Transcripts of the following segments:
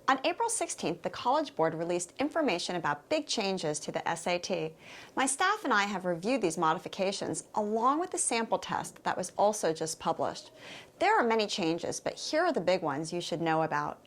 On April 16th, the College Board released information about big changes to the SAT. My staff and I have reviewed these modifications along with the sample test that was also just published. There are many changes, but here are the big ones you should know about.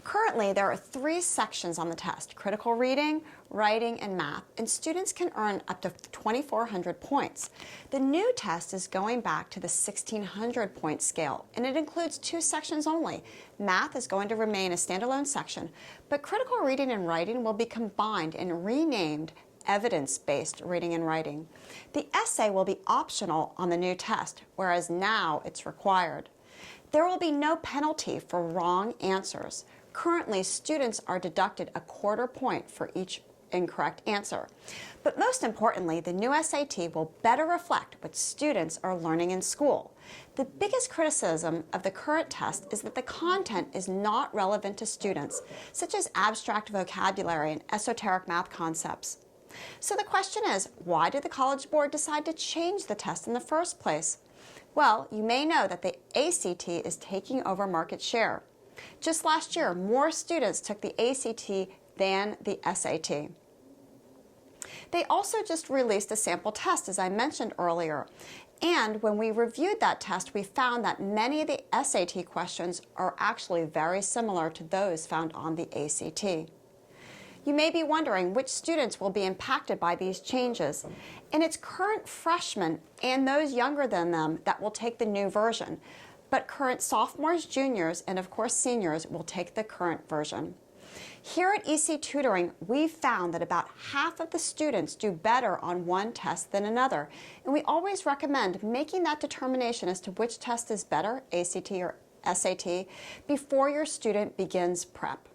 Currently, there are 3 sections on the test: critical reading, writing, and math, and students can earn up to 2,400 points. The new test is going back to the 1,600 point scale, and it includes 2 sections only. Math is going to remain a standalone section, but critical reading and writing will be combined and renamed evidence-based reading and writing. The essay will be optional on the new test, whereas now it's required. There will be no penalty for wrong answers. Currently, students are deducted a quarter point for each incorrect answer. But most importantly, the new SAT will better reflect what students are learning in school. The biggest criticism of the current test is that the content is not relevant to students, such as abstract vocabulary and esoteric math concepts. So the question is, why did the College Board decide to change the test in the first place? Well, you may know that the ACT is taking over market share. Just last year, more students took the ACT than the SAT. They also just released a sample test, as I mentioned earlier. And when we reviewed that test, we found that many of the SAT questions are actually very similar to those found on the ACT. You may be wondering which students will be impacted by these changes, and it's current freshmen and those younger than them that will take the new version, but current sophomores, juniors, and of course seniors will take the current version. Here at EC Tutoring, we've found that about half of the students do better on one test than another, and we always recommend making that determination as to which test is better, ACT or SAT, before your student begins prep.